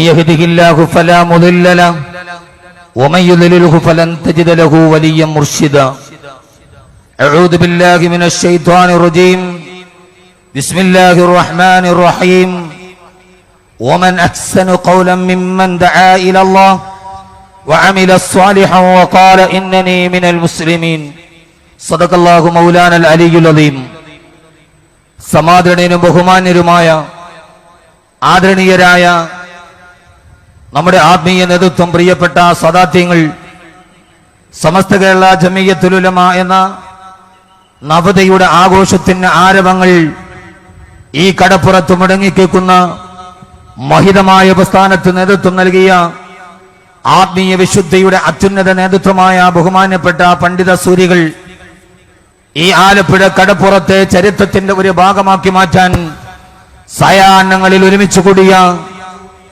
يهده الله فلا مضل له ومن يضلله فلن تجد له وليا مرشدا. أعوذ بالله من الشيطان الرجيم. بسم الله الرحمن الرحيم. ومن أحسن قولا ممن دعا إلى الله وعمل صالحا وقال إنني من المسلمين. صدق الله مولانا العلي العظيم. സമാദരണീയനും ബഹുമാന്യരുമായ ആദരണീയരായ നമ്മുടെ ആത്മീയ നേതൃത്വം, പ്രിയപ്പെട്ട സദാത്യങ്ങൾ, സമസ്ത കേരള ജമിയത്തുൽ ഉലമ എന്ന നവതയുടെ ആഘോഷത്തിന് ആരവങ്ങൾ ഈ കടപ്പുറത്ത് മുടങ്ങിക്കേക്കുന്ന മഹിതമായ പ്രസ്ഥാനത്ത് നേതൃത്വം നൽകിയ ആത്മീയ വിശുദ്ധിയുടെ അത്യുന്നത നേതൃത്വമായ ബഹുമാന്യപ്പെട്ട പണ്ഡിത സൂരികൾ, ഈ ആലപ്പുഴ കടപ്പുറത്തെ ചരിത്രത്തിന്റെ ഒരു ഭാഗമാക്കി മാറ്റാൻ സായാഹ്നങ്ങളിൽ ഒരുമിച്ച് കൂടിയ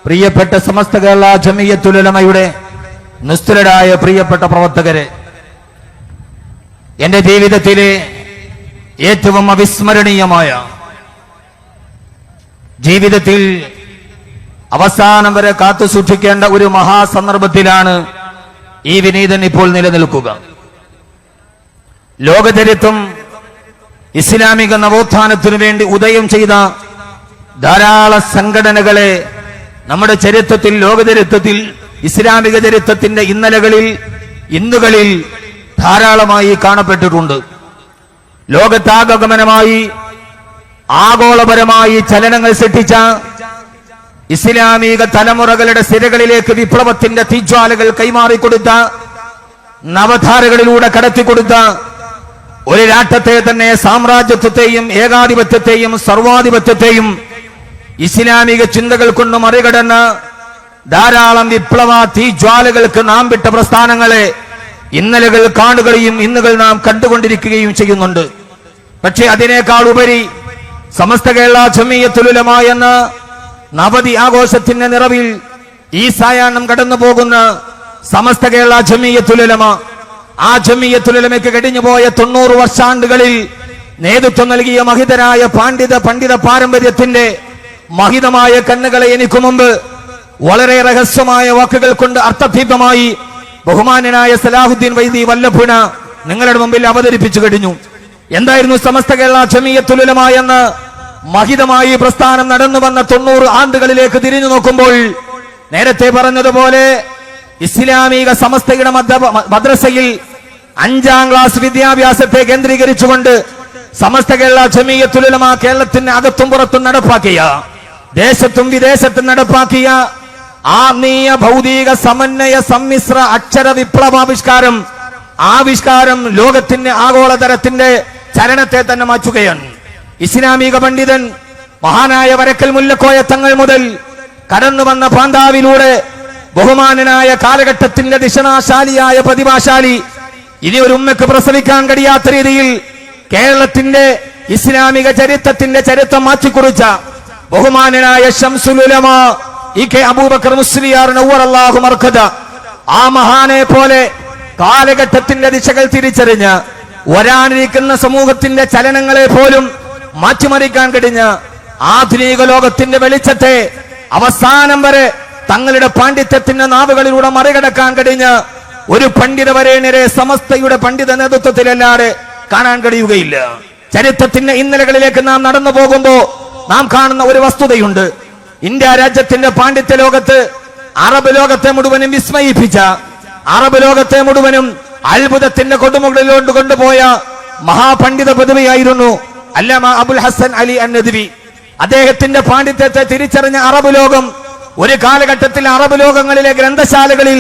പ്രിയപ്പെട്ട സമസ്ത കേരള ജമിയത്തുൽ ഉലമയുടെ നിസ്തുലരായ പ്രിയപ്പെട്ട പ്രവർത്തകരെ, എന്റെ ജീവിതത്തിലെ ഏറ്റവും അവിസ്മരണീയമായ, ജീവിതത്തിൽ അവസാനം വരെ കാത്തു സൂക്ഷിക്കേണ്ട ഒരു മഹാസന്ദർഭത്തിലാണ് ഈ വിനീതൻ ഇപ്പോൾ നിലനിൽക്കുക. ലോകചരിത്രം ഇസ്ലാമിക നവോത്ഥാനത്തിനു വേണ്ടി ഉദയം ചെയ്ത ധാരാളം സംഘടനകളെ നമ്മുടെ ചരിത്രത്തിൽ, ലോകചരിത്രത്തിൽ, ഇസ്ലാമിക ചരിത്രത്തിന്റെ ഇന്നുകളിൽ ധാരാളമായി കാണപ്പെട്ടിട്ടുണ്ട്. ലോകത്താകമനമായി ആഗോളപരമായി ചലനങ്ങൾ സൃഷ്ടിച്ച, ഇസ്ലാമിക തലമുറകളുടെ സിരകളിലേക്ക് വിപ്ലവത്തിന്റെ തീജ്വാലകൾ കൈമാറിക്കൊടുത്ത, നവധാരകളിലൂടെ കടത്തിക്കൊടുത്ത ഒരു രാഷ്ട്രത്തെ തന്നെ, സാമ്രാജ്യത്വത്തെയും ഏകാധിപത്യത്തെയും സർവാധിപത്യത്തെയും ഇസ്ലാമിക ചിന്തകൾ കൊണ്ട് മറികടന്ന് ധാരാളം വിപ്ലവ തീജ്വാലകൾക്ക് നാം വിട്ട പ്രസ്ഥാനങ്ങളെ ഇന്നലകൾ കാണുകയും ഇന്നുകൾ നാം കണ്ടുകൊണ്ടിരിക്കുകയും ചെയ്യുന്നുണ്ട്. പക്ഷേ അതിനേക്കാൾ ഉപരി സമസ്ത കേരള ജമിയത്തുൽ ഉലമ എന്ന നവതി ആഘോഷത്തിന്റെ നിറവിൽ ഈ സായാഹ്നം കടന്നു പോകുന്ന സമസ്ത കേരള ജമിയത്തുൽ ഉലമ, ആ ജമിയത്തുൽ ഉലമയ്ക്ക് കഴിഞ്ഞുപോയ 90 വർഷാണ്ടുകളിൽ നേതൃത്വം നൽകിയ മഹിതരായ പണ്ഡിത പാരമ്പര്യത്തിന്റെ മഹിതമായ കണ്ണുകളെ എനിക്ക് മുമ്പ് വളരെ രഹസ്യമായ വാക്കുകൾ കൊണ്ട് അർത്ഥദീപമായി ബഹുമാന്യനായ സലാഹുദ്ദീൻ വൈദി വല്ലഭുന നിങ്ങളുടെ മുമ്പിൽ അവതരിപ്പിച്ചു കഴിഞ്ഞു. എന്തായിരുന്നു സമസ്ത കേരള ജമിയത്തുൽ ഉലമ എന്ന മഹിതമായി പ്രസ്ഥാനം നടന്നു വന്ന 90 ആണ്ടുകളിലേക്ക് തിരിഞ്ഞു നോക്കുമ്പോൾ, നേരത്തെ പറഞ്ഞതുപോലെ ഇസ്ലാമിക സമസ്തയുടെ മദ്രസയിൽ 5ാം ക്ലാസ് വിദ്യാഭ്യാസത്തെ കേന്ദ്രീകരിച്ചുകൊണ്ട് സമസ്ത കേരള ജമിയത്തുൽ ഉലമ കേരളത്തിന് അകത്തും പുറത്തും നടപ്പാക്കിയ, ദേശത്തും വിദേശത്തും നടപ്പാക്കിയ ആത്മീയ ഭൗതിക സമന്വയ സമ്മിശ്ര അക്ഷര ആവിഷ്കാരം ലോകത്തിന്റെ ആഗോളതരത്തിന്റെ ചലനത്തെ തന്നെ മാറ്റുകയാണ്. ഇസ്ലാമിക പണ്ഡിതൻ മഹാനായ വരക്കൽ മുല്ലക്കോയ തങ്ങൾ മുതൽ കടന്നു വന്ന പാന്താവിലൂടെ ബഹുമാനനായ കാലഘട്ടത്തിന്റെ ദിശനാശാലിയായ പ്രതിഭാശാലി, ഇനി ഒരു ഉമ്മക്ക് പ്രസവിക്കാൻ കഴിയാത്ത രീതിയിൽ കേരളത്തിന്റെ ഇസ്ലാമിക ചരിത്രത്തിന്റെ ചരിത്രം മാറ്റിക്കുറിച്ച ബഹുമാനനായ ശംസുൽ ഉലമ ഇ കെ അബൂബക്കർ മുസ്ലിയാർ നവ്വറല്ലാഹു മർഖദ, ആ മഹാനെ പോലെ കാലഘട്ടത്തിന്റെ ദിശകൾ തിരിച്ചറിഞ്ഞ് വരാനിരിക്കുന്ന സമൂഹത്തിന്റെ ചലനങ്ങളെ പോലും മാറ്റിമറിക്കാൻ കഴിഞ്ഞ ആധുനിക ലോകത്തിന്റെ വെളിച്ചത്തെ അവസാനം വരെ തങ്ങളുടെ പാണ്ഡിത്യത്തിന്റെ നാവുകളിലൂടെ മറികടക്കാൻ കഴിഞ്ഞ ഒരു പണ്ഡിത വരേണ്യരെ സമസ്തയുടെ പണ്ഡിത നേതൃത്വത്തിലല്ലാതെ കാണാൻ കഴിയുകയില്ല. ചരിത്രത്തിന്റെ ഇന്നലകളിലേക്ക് നാം നടന്നു പോകുമ്പോ നാം കാണുന്ന ഒരു വസ്തുതയുണ്ട്. ഇന്ത്യ രാജ്യത്തിന്റെ പാണ്ഡിത്യ ലോകത്ത്, അറബ് ലോകത്തെ മുഴുവനും വിസ്മയിപ്പിച്ച, അറബ് ലോകത്തെ മുഴുവനും അത്ഭുതത്തിന്റെ കൊടുമുകളിലോട്ട് കൊണ്ടുപോയ മഹാപണ്ഡിത പദവിയായിരുന്നു അല്ലാമ അബുൽ ഹസൻ അലി അൻ-നദ്വി. അദ്ദേഹത്തിന്റെ പാണ്ഡിത്യത്തെ തിരിച്ചറിഞ്ഞ അറബ് ലോകം ഒരു കാലഘട്ടത്തിൽ അറബ് ലോകങ്ങളിലെ ഗ്രന്ഥശാലകളിൽ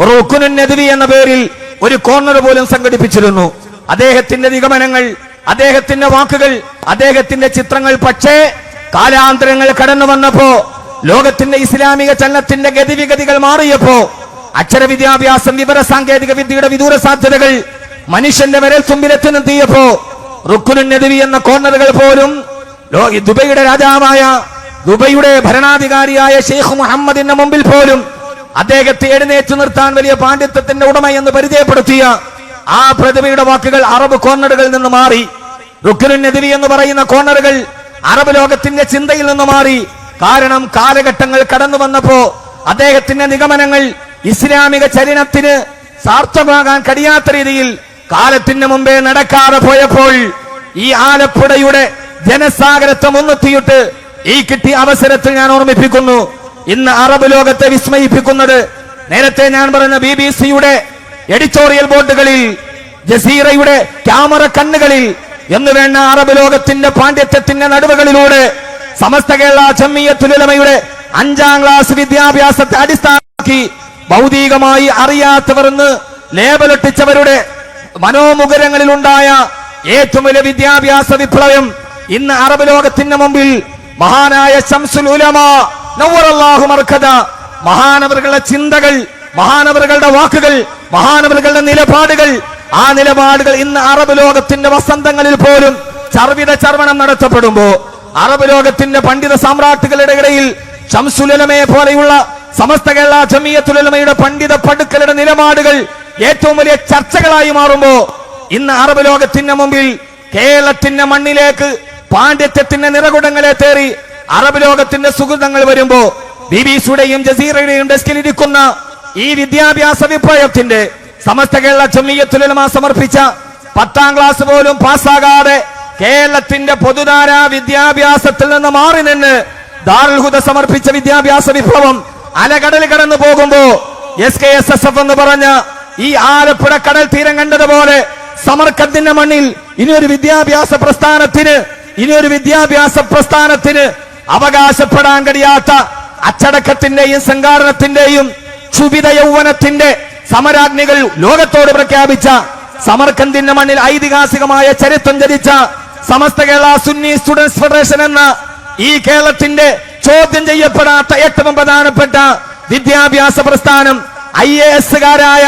റുക്നുൻ നദ്വി എന്ന പേരിൽ ഒരു കോർണർ പോലും സംഘടിപ്പിച്ചിരുന്നു. അദ്ദേഹത്തിന്റെ നിഗമനങ്ങൾ, അദ്ദേഹത്തിന്റെ വാക്കുകൾ, അദ്ദേഹത്തിന്റെ ചിത്രങ്ങൾ. പക്ഷേ കാലാന്തരങ്ങൾ കടന്നു വന്നപ്പോ, ലോകത്തിന്റെ ഇസ്ലാമിക ചലനത്തിന്റെ ഗതിവിഗതികൾ മാറിയപ്പോ, അക്ഷരവിദ്യാഭ്യാസം, വിവര സാങ്കേതിക വിദ്യയുടെ വിദൂര സാധ്യതകൾ മനുഷ്യന്റെ വിരൽ തുമ്പിലെത്തി നിർത്തിയപ്പോ റുക്നുൻ നദ്വി എന്ന കോർണറുകൾ പോലും ദുബൈയുടെ രാജാവായ, ദുബൈയുടെ ഭരണാധികാരിയായ ഷെയ്ഖ് മുഹമ്മദിന്റെ മുമ്പിൽ പോലും അദ്ദേഹത്തെ എഴുന്നേറ്റ് നിർത്താൻ വലിയ പാണ്ഡിത്യത്തിന്റെ ഉടമയെന്ന് പരിചയപ്പെടുത്തിയ ആ പ്രതിഭയുടെ വാക്കുകൾ അറബ് കോർണറുകളിൽ നിന്ന് മാറി. റുക്നുൻ നദ്വി എന്ന് പറയുന്ന കോർണറുകൾ അറബ് ലോകത്തിന്റെ ചിന്തയിൽ നിന്ന് മാറി. കാരണം കാലഘട്ടങ്ങൾ കടന്നു വന്നപ്പോ അദ്ദേഹത്തിന്റെ നിഗമനങ്ങൾ ഇസ്ലാമിക ചരിത്രത്തിന് സാർത്ഥമാകാൻ കഴിയാത്ത രീതിയിൽ കാലത്തിന് മുമ്പേ നടക്കാതെ പോയപ്പോൾ ഈ ആലപ്പുഴയുടെ ജനസാഗരത്തെ മുൻനിർത്തിയിട്ട് ഈ കിട്ടിയ അവസരത്തിൽ ഞാൻ ഓർമ്മിപ്പിക്കുന്നു, ഇന്ന് അറബ് ലോകത്തെ വിസ്മയിപ്പിക്കുന്നത് നേരത്തെ ഞാൻ പറഞ്ഞ BBC-യുടെ എഡിറ്റോറിയൽ ബോർഡുകളിൽ, ജസീറയുടെ ക്യാമറ കണ്ണുകളിൽ എന്ന് വേണ്ട അറബ് ലോകത്തിന്റെ പാണ്ഡിത്യത്തിന്റെ നടുവുകളിലൂടെ സമസ്ത കേരള ജംഇയ്യത്തുൽ ഉലമയുടെ 5ാം ക്ലാസ് വിദ്യാഭ്യാസത്തെ അടിസ്ഥാനമാക്കി ഭൗതികമായി അറിയാത്തവരെന്ന് ലേബലൊട്ടിച്ചവരുടെ മനോമുഖരങ്ങളിലുണ്ടായ ഏറ്റവും വലിയ വിദ്യാഭ്യാസ വിപ്ലവം ഇന്ന് അറബ് ലോകത്തിന്റെ മുമ്പിൽ മഹാനായ ശംസുൽ ഉലമ നവ്വറല്ലാഹു മർക്കദ, മഹാനവറുകളുടെ ചിന്തകൾ, മഹാനവറുകളുടെ വാക്കുകൾ, മഹാനവറുകളുടെ നിലപാടുകൾ, ആ നിലപാടുകൾ ഇന്ന് അറബ് ലോകത്തിന്റെ വസന്തങ്ങളിൽ പോലും ചർവിത ചർവണം നടത്തപ്പെടുമ്പോ അറബ് ലോകത്തിന്റെ പണ്ഡിത സാമ്രാട്ടുകളുടെ ഇടയിൽ ശംസുൽ ഉലമയെ പോലെയുള്ള സമസ്ത കേരള ജംഇയ്യത്തുൽ ഉലമയുടെ പണ്ഡിത പടുക്കളുടെ നിലപാടുകൾ ഏറ്റവും വലിയ ചർച്ചകളായി മാറുമ്പോ ഇന്ന് അറബ് ലോകത്തിന്റെ മുമ്പിൽ കേരളത്തിന്റെ മണ്ണിലേക്ക് പാണ്ഡിത്യത്തിന്റെ നിറകുടങ്ങളെ തേറി അറബ് ലോകത്തിന്റെ സുഹൃതങ്ങൾ വരുമ്പോ BBC-യുടെയും ജസീറയുടെയും ഡെസ്കിൽ ഇരിക്കുന്ന ഈ വിദ്യാഭ്യാസ വിപ്ലവത്തിന്റെ സമസ്ത കേരള ജംഇയ്യത്തുൽ ഉലമ സമർപ്പിച്ച 10ാം ക്ലാസ് പോലും പാസ്സാകാതെ കേരളത്തിന്റെ പൊതുധാരാ വിദ്യാഭ്യാസത്തിൽ നിന്ന് മാറി നിന്ന് ദാറുൽ ഹുദ സമർപ്പിച്ച വിദ്യാഭ്യാസ വിപ്ലവം അലകടൽ കടന്നു പോകുമ്പോ SKSSF എന്ന് പറഞ്ഞ ഈ ആലപ്പുഴ കടൽ തീരം കണ്ടതുപോലെ സമർക്കത്തിന്റെ മണ്ണിൽ ഇനിയൊരു വിദ്യാഭ്യാസ പ്രസ്ഥാനത്തിന് അവകാശപ്പെടാൻ കഴിയാത്ത അച്ചടക്കത്തിന്റെയും സംഘാടനത്തിന്റെയും ക്ഷുഭിത യൗവനത്തിന്റെ സമരാഗ്നികൾ ലോകത്തോട് പ്രഖ്യാപിച്ച സമർക്കന്തിന്റെ മണ്ണിൽ ഐതിഹാസികമായ ചരിത്രം ജനിച്ച സമസ്ത കേരള സുന്നി സ്റ്റുഡൻസ് ഫെഡറേഷൻ എന്ന ഈ കേരളത്തിന്റെ ചോദ്യം ചെയ്യപ്പെടാത്ത ഏറ്റവും പ്രധാനപ്പെട്ട വിദ്യാഭ്യാസ പ്രസ്ഥാനം IAS-കാരായ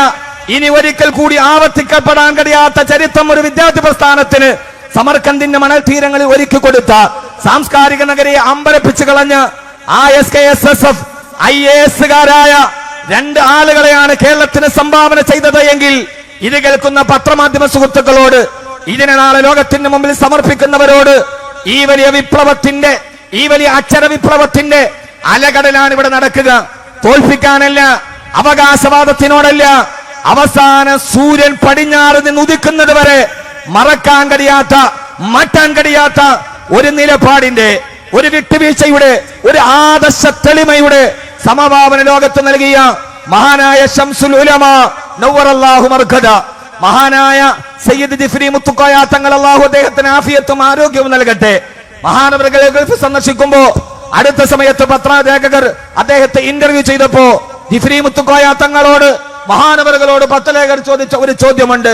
ഇനി ഒരിക്കൽ കൂടി ആവർത്തിക്കപ്പെടാൻ കഴിയാത്ത ചരിത്രം ഒരു വിദ്യാർത്ഥി പ്രസ്ഥാനത്തിന് സമർക്കന്തിന്റെ മണൽ തീരങ്ങളിൽ ഒരുക്കി കൊടുത്ത സാംസ്കാരിക നഗരിയെ അമ്പരപ്പിച്ചു കളഞ്ഞ ആ SKSSF IAS-കാരായ 2 ആളുകളെയാണ് കേരളത്തിന് സംഭാവന ചെയ്തത് എങ്കിൽ ഇത് കേൾക്കുന്ന പത്രമാധ്യമ സുഹൃത്തുക്കളോട്, ഇതിനെ നാളെ ലോകത്തിന്റെ മുമ്പിൽ സമർപ്പിക്കുന്നവരോട് ഈ വലിയ വിപ്ലവത്തിന്റെ, ഈ വലിയ അക്ഷര വിപ്ലവത്തിന്റെ അലകടലാണ് ഇവിടെ നടക്കുക. തോൽപ്പിക്കാനല്ല, അവകാശവാദത്തിനോടല്ല, അവസാന സൂര്യൻ പടിഞ്ഞാറ് നിന്ന് ഉദിക്കുന്നത് വരെ മറക്കാൻ കഴിയാത്ത, മാറ്റാൻ കഴിയാത്ത ഒരു നിലപാടിന്റെ, ഒരു വിട്ടുവീഴ്ചയുടെ, ഒരു ആദർശ തെളിമയുടെ സമഭാവന ലോകത്ത് നൽകിയ മഹാനായ ശംസുൽ ഉലമ നവ്വറല്ലാഹു മർക്കദ, മഹാനായ സയ്യിദ് ജിഫ്രി മുത്തുക്കോയ തങ്ങൾ, അല്ലാഹു അദ്ദേഹത്തിന് ആഫിയത്തും ആരോഗ്യവും നൽകട്ടെ. മഹാനവറുകളെ ഗൾഫ് സന്ദർശിക്കുമ്പോ അടുത്ത സമയത്ത് പത്രലേഖകർ അദ്ദേഹത്തെ ഇന്റർവ്യൂ ചെയ്തപ്പോ ജിഫ്രി മുത്തുക്കോയ തങ്ങളോട്, മഹാനവറുകളോട് പത്രലേഖകർ ചോദിച്ച ഒരു ചോദ്യമുണ്ട്.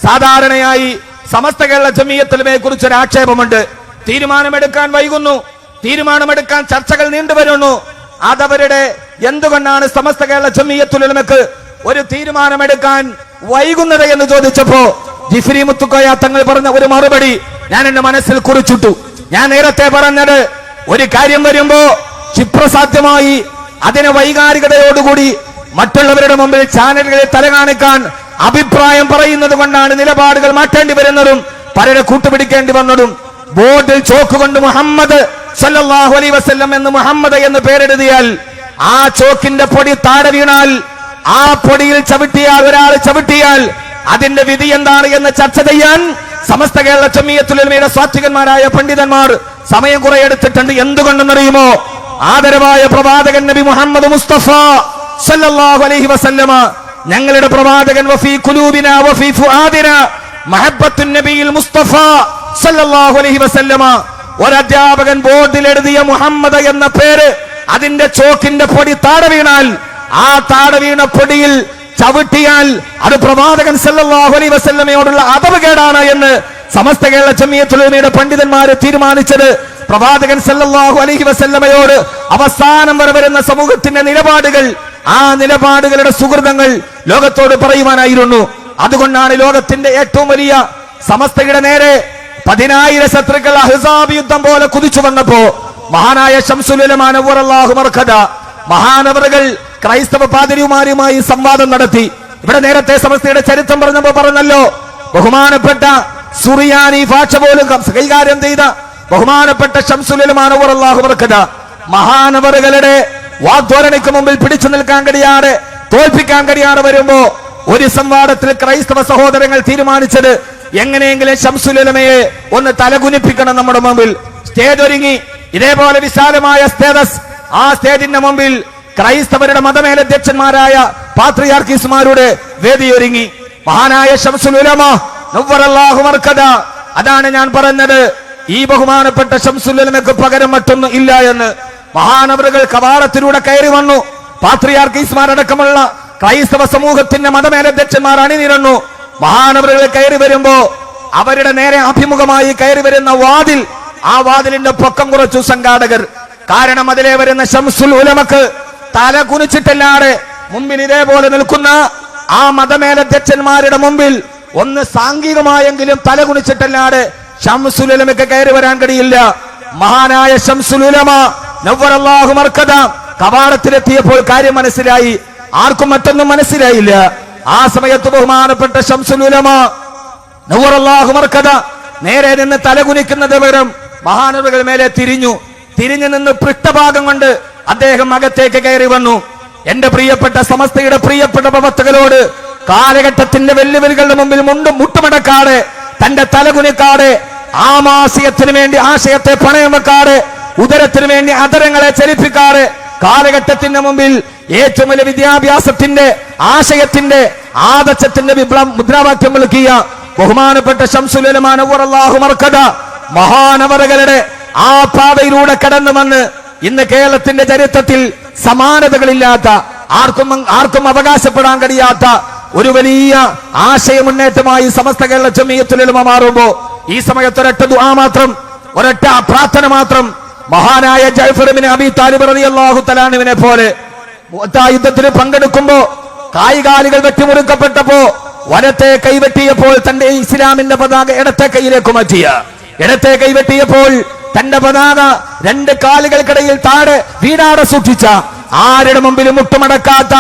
സാധാരണയായി സമസ്ത കേരള ജംഇയ്യത്തുൽ ഉലമയെ കുറിച്ച് ഒരു ആക്ഷേപമുണ്ട്. തീരുമാനമെടുക്കാൻ വൈകുന്നു, തീരുമാനമെടുക്കാൻ ചർച്ചകൾ നീണ്ടുവരുന്നു. അതവരുടെ എന്തുകൊണ്ടാണ് സമസ്ത കേരള ജംഇയ്യത്തുൽ ഉലമക്ക് ഒരു തീരുമാനമെടുക്കാൻ വൈകുന്നത് എന്ന് ചോദിച്ചപ്പോ ജിഫ്രി മുത്തുക്കോയ തങ്ങൾ പറഞ്ഞ ഒരു മറുപടി ഞാൻ എന്റെ മനസ്സിൽ കുറിച്ചിട്ടു. ഞാൻ നേരത്തെ പറഞ്ഞത്, ഒരു കാര്യം വരുമ്പോ ക്ഷിപ്രസാധ്യമായി അതിനെ വൈകാരികതയോടുകൂടി മറ്റുള്ളവരുടെ മുമ്പിൽ ചാനലുകളിൽ തലകാണിക്കാൻ അഭിപ്രായം പറയുന്നത് കൊണ്ടാണ് നിലപാടുകൾ മാറ്റേണ്ടി വരുന്നതും പലരെ കൂട്ടുപിടിക്കേണ്ടി വന്നതും. ബോർഡിൽ ചോക്കുകൊണ്ട് മുഹമ്മദ് സല്ലല്ലാഹു അലൈഹി വസല്ലം എന്ന് മുഹമ്മദ് എന്ന് പേരെഴുതിയാൽ ആ ചോക്കിന്റെ പൊടി താഴെ വീണാൽ, ആ പൊടിയിൽ ചവിട്ടിയാൽ, ഒരാൾ ചവിട്ടിയാൽ അതിന്റെ വിധി എന്താണ് എന്ന് ചർച്ച ചെയ്യാൻ സമസ്ത കേരള ജംഇയ്യത്തുൽ ഉലമയുടെ സ്വാത്വികന്മാരായ പണ്ഡിതന്മാർ സമയം കുറെ എടുത്തിട്ടുണ്ട്. എന്തുകൊണ്ടെന്നറിയുമോ? ആദരവായ പ്രവാചകൻ നബി മുഹമ്മദ് മുസ്തഫ സല്ലല്ലാഹു അലൈഹി വസല്ലമ, ഞങ്ങളുടെ പ്രവാചകൻ, വഫീ ഖുലൂബിനാ വഫീ ഫുആദിനാ മഹബ്ബത്തുൻ നബിയിൽ മുസ്തഫ സല്ലല്ലാഹു അലൈഹി വസല്ലമ, ഒരധ്യാപകൻ ബോർഡിൽ എഴുതിയ മുഹമ്മദ് എന്ന പേര് അതിന്റെ ചോക്കിന്റെ പൊടി താഴെ വീണാൽ, ആ താഴെ വീണ പൊടിയിൽ ചവിട്ടിയാൽ അത് പ്രവാചകൻ സല്ലല്ലാഹു അലൈഹി വസല്ലമയോടുള്ള അപകേടാണ് എന്ന് സമസ്ത കേരള ജംഇയ്യത്തുൽ ഉലമയുടെ പണ്ഡിതന്മാരെ തീരുമാനിച്ചത്. പ്രവാചകൻ സല്ലല്ലാഹു അലൈഹി വസല്ലമയോട് അവസാനം വരെ വരുന്ന സമൂഹത്തിന്റെ നിലപാടുകൾ, ആ നിലപാടുകളുടെ സുഹൃതങ്ങൾ ലോകത്തോട് പറയുവാനായിരുന്നു. അതുകൊണ്ടാണ് ലോകത്തിന്റെ ഏറ്റവും വലിയ സമസ്തയുടെ നേരെ 10,000 ശത്രുക്കൾ അഹ്സാബ് യുദ്ധം പോലെ കുതിച്ചു വന്നപ്പോ മഹാനായ ശംസുൽ ഉലമ നവ്വറല്ലാഹു മർക്കദ, മഹാനവറുകൾ ക്രൈസ്തവ പാതിരിമാരുമായി സംവാദം നടത്തി. ഇവിടെ നേരത്തെ സമസ്തയുടെ ചരിത്രം പറഞ്ഞപ്പോ പറഞ്ഞല്ലോ, ബഹുമാനപ്പെട്ട സുറിയാനി ഭാഷ പോലും കൈകാര്യം ചെയ്ത ബഹുമാനപ്പെട്ട ശംസുൽ ഉലമ നവ്വറല്ലാഹു മർക്കദ, മഹാനവറുകളുടെ വാഗ്ദോരണിക്ക് മുമ്പിൽ പിടിച്ചു നിൽക്കാൻ കഴിയാതെ, തോൽപ്പിക്കാൻ കഴിയാതെ വരുമ്പോ ഒരു സംവാദത്തിൽ ക്രൈസ്തവ സഹോദരങ്ങൾ തീരുമാനിച്ചത് എങ്ങനെയെങ്കിലും ശംസുൽ ഉലമയെ ഒന്ന് തലകുനിപ്പിക്കണം. നമ്മുടെ മുമ്പിൽ സ്റ്റേജ് ഒരുങ്ങി, ഇതേപോലെ വിശാലമായ സ്റ്റേജസ്. ആ സ്റ്റേജിന്റെ മുമ്പിൽ ക്രൈസ്തവരുടെ മതമേലധ്യക്ഷന്മാരായ പാത്രിയാർക്കീസുമാരുടെ വേദിയൊരുങ്ങി. മഹാനായ ശംസുൽ ഉലമ നവ്വറല്ലാഹു മർക്കദ, അതാണ് ഞാൻ പറഞ്ഞത്. ഈ ബഹുമാനപ്പെട്ട ശംസുൽ ഉലമയ്ക്ക് പകരം മറ്റൊന്നും ഇല്ല എന്ന്. മഹാനവറുകൾ കവാടത്തിലൂടെ കയറി വന്നു. പാത്രിയാർക്കീസുമാരടക്കമുള്ള ക്രൈസ്തവ സമൂഹത്തിന്റെ മതമേലധ്യക്ഷന്മാർ അണിനിരന്നു. മഹാനവറുകൾ കയറി വരുമ്പോ അവരുടെ നേരെ അഭിമുഖമായി കയറി വരുന്ന വാതിൽ, ആ വാതിലിന്റെ പൊക്കം കുറച്ചു സംഘാടകർ. കാരണം അതിലെ വരുന്ന ശംസുൽ ഉലമക്ക് തല കുനിച്ചിട്ടല്ലാതെ മുമ്പിൽ ഇതേപോലെ നിൽക്കുന്ന ആ മതമേലധ്യക്ഷന്മാരുടെ മുമ്പിൽ ഒന്ന് സാംഘികമായെങ്കിലും തല കുനിച്ചിട്ടല്ലാതെ ശംസുൽ ഉലമയ്ക്ക് കയറി വരാൻ കഴിയില്ല. മഹാനായ ശംസുൽ ഉലമ നവ്വറല്ലാഹു മർക്കദ കവാടത്തിലെത്തിയപ്പോൾ കാര്യം മനസ്സിലായി. ആർക്കും മറ്റൊന്നും മനസ്സിലായില്ല. ആ സമയത്ത് ബഹുമാനപ്പെട്ട ശംസുൽ ഉലമ നവ്വറല്ലാഹു മർക്കദ നേരെ നിന്ന് തലകുനിക്കുന്നത് വരും മഹാനവറുകൾ മേലെ തിരിഞ്ഞു നിന്ന് പൃഷ്ഠഭാഗം കൊണ്ട് അദ്ദേഹം അകത്തേക്ക് കയറി വന്നു. എന്റെ പ്രിയപ്പെട്ട സമസ്തയുടെ പ്രിയപ്പെട്ട പ്രവർത്തകരോട് കാലഘട്ടത്തിന്റെ വെല്ലുവിളികളുടെ മുമ്പിൽ മുട്ടുമടക്കാതെ, തന്റെ തലകുനിക്കാതെ, ആമാശയത്തിന് വേണ്ടി ആശയത്തെ പണയം വെക്കാതെ, ഉദരത്തിന് വേണ്ടി അധരങ്ങളെ ചലിപ്പിക്കാതെ, കാലഘട്ടത്തിന്റെ മുമ്പിൽ ഏറ്റവും വലിയ വിദ്യാഭ്യാസത്തിന്റെ, ആശയത്തിന്റെ, ആദർശത്തിന്റെ മുദ്രാവാക്യം വിളിക്കിയ ബഹുമാനപ്പെട്ട ശംസുൽ ഉലമ നവ്വറല്ലാഹു മർക്കദ മഹാനവറുകളുടെ ആ പാതയിലൂടെ കടന്നു വന്ന് ഇന്ന് കേരളത്തിന്റെ ചരിത്രത്തിൽ സമാനതകളില്ലാത്ത, ആർക്കും അവകാശപ്പെടാൻ കഴിയാത്ത ഒരു വലിയ ആശയ മുന്നേറ്റമായി സമസ്ത കേരള ജംഇയ്യത്തുൽ ഉലമ മാറുമ്പോ ഈ സമയത്ത് ഒരൊറ്റ ദുആ മാത്രം, ഒരൊറ്റ പ്രാർത്ഥന മാത്രം. മഹാനായ ജഅഫർ ഇബ്നു അബീ താലിബ് റളിയല്ലാഹു തആല അൻഹുവിനെ പോലെ യുദ്ധത്തിൽ പങ്കെടുക്കുമ്പോ കായികാലികൾ വെട്ടിമുറിക്കപ്പെട്ടപ്പോ വലത്തെ കൈവെട്ടിയപ്പോൾ തന്റെ ഇസ്ലാമിന്റെ പതാക ഇടത്തെ കൈയിലേക്ക് മാറ്റിയ, ഇടത്തെ കൈവെട്ടിയപ്പോൾ തന്റെ പതാക രണ്ട് കാലുകൾക്കിടയിൽ താഴെ വീടാടെ സൂക്ഷിച്ച, ആരുടെ മുമ്പിലും മുട്ടുമടക്കാത്ത,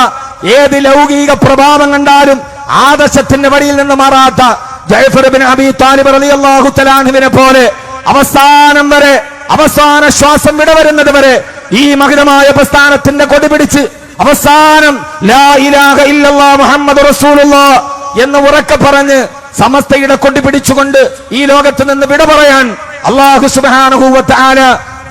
ഏത് ലൗകിക പ്രഭാവം കണ്ടാലും ആദർശത്തിന്റെ വഴിയിൽ നിന്ന് മാറാത്ത ജഅഫർ ഇബ്നു അബീ താലിബ് റളിയല്ലാഹു തആല അൻഹുവിനെ പോലെ അവസാനം വരെ, അവസാന ശ്വാസം വിടവരുന്നത് വരെ ഈ മഹിതമായ പ്രസ്ഥാനത്തിന്റെ കൊടി പിടിച്ച് അവസാനം ലാ ഇലാഹ ഇല്ലല്ലാഹ് മുഹമ്മദ് റസൂലുള്ളാഹ് എന്ന് ഉറക്കെ പറഞ്ഞ് സമസ്തയുടെ കൊടി പിടിച്ചുകൊണ്ട് ഈ ലോകത്ത് നിന്ന് വിട പറയാൻ അല്ലാഹു സുബ്ഹാനഹു വ തആല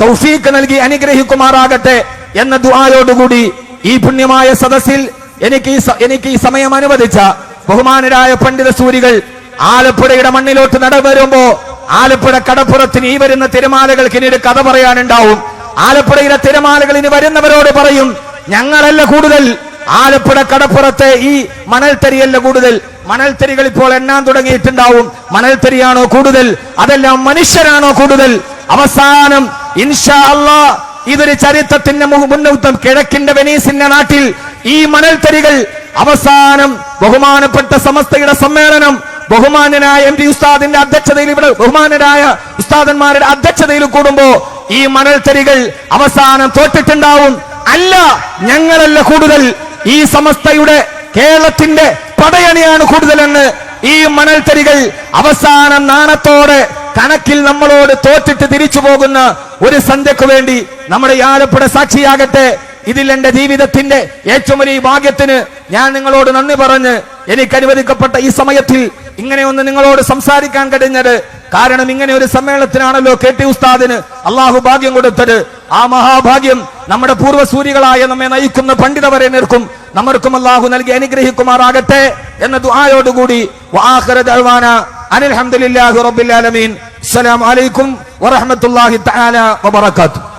തൗഫീഖ് നൽകി അനുഗ്രഹിക്കുമാറാകട്ടെ എന്ന ദുആയോടുകൂടി ഈ പുണ്യമായ സദസ്സിൽ എനിക്ക് ഈ സമയം അനുവദിച്ച ബഹുമാനരായ പണ്ഡിത സൂരികൾ ആലപ്പുഴയുടെ മണ്ണിലോട്ട് നടവരുമ്പോ ആലപ്പുഴ കടപ്പുറത്തിന് ഈ വരുന്ന തിരമാലകൾക്ക് ഇനി ഒരു കഥ പറയാനുണ്ടാവും. ആലപ്പുഴയിലെ തിരമാലകൾ ഇനി വരുന്നവരോട് പറയും, ഞങ്ങളല്ല കൂടുതൽ, ആലപ്പുഴ കടപ്പുറത്തെ ഈ മണൽത്തരിയല്ല കൂടുതൽ. മണൽത്തരികൾ ഇപ്പോൾ എണ്ണാൻ തുടങ്ങിയിട്ടുണ്ടാവും. മണൽത്തരിയാണോ കൂടുതൽ, അതെല്ലാം മനുഷ്യരാണോ കൂടുതൽ? അവസാനം ഇൻഷാ അല്ലാഹ് ഇതൊരു ചരിത്രത്തിന്റെ മുന്നോട്ടം. കിഴക്കിന്റെ വെനീസിന്റെ നാട്ടിൽ ഈ മണൽത്തരികൾ അവസാനം ബഹുമാനപ്പെട്ട സമസ്തയുടെ സമ്മേളനം ബഹുമാന്യനായ എം പി ഉസ്താദിന്റെ അധ്യക്ഷതയിൽ, ഇവിടെ ബഹുമാന്യരായ ഉസ്താദന്മാരുടെ അധ്യക്ഷതയിൽ കൂടുമ്പോ ഈ മണൽത്തരികൾ അവസാനം തോറ്റിട്ടുണ്ടാവും. അല്ല, ഞങ്ങളല്ല കൂടുതൽ, ഈ സമസ്തയുടെ കേരളത്തിന്റെ പടയണിയാണ് കൂടുതലെന്ന് ഈ മണൽത്തരികൾ അവസാനം നാണത്തോടെ കണക്കിൽ നമ്മളോട് തോറ്റിട്ട് തിരിച്ചു പോകുന്ന ഒരു സന്ധ്യക്ക് വേണ്ടി നമ്മുടെ ആലപ്പുഴ സാക്ഷിയാകട്ടെ. ഇതിൽ എന്റെ ജീവിതത്തിന്റെ ഏറ്റവും വലിയ ഭാഗ്യത്തിന് ഞാൻ നിങ്ങളോട് നന്ദി പറഞ്ഞ് എനിക്ക് അനുവദിക്കപ്പെട്ട ഈ സമയത്തിൽ ഇങ്ങനെ ഒന്ന് നിങ്ങളോട് സംസാരിക്കാൻ കഴിഞ്ഞത്. കാരണം ഇങ്ങനെ ഒരു സമ്മേളനത്തിനാണല്ലോ KT ഉസ്താദിന് അള്ളാഹു ഭാഗ്യം കൊടുത്തത്. ആ മഹാഭാഗ്യം നമ്മുടെ പൂർവ്വസൂരികളായ നമ്മെ നയിക്കുന്ന പണ്ഡിതവരെ നിൽക്കും നമ്മൾക്കും അള്ളാഹു നൽകി അനുഗ്രഹിക്കുമാറാകട്ടെ എന്ന ദുആയോടുകൂടി വആഖിറ ദഅ്വാന അനിൽ ഹംദുലില്ലാഹി റബ്ബിൽ ആലമീൻ. അസ്സലാമു അലൈക്കും വറഹ്മത്തുള്ളാഹി തആല വബറകാതുഹു.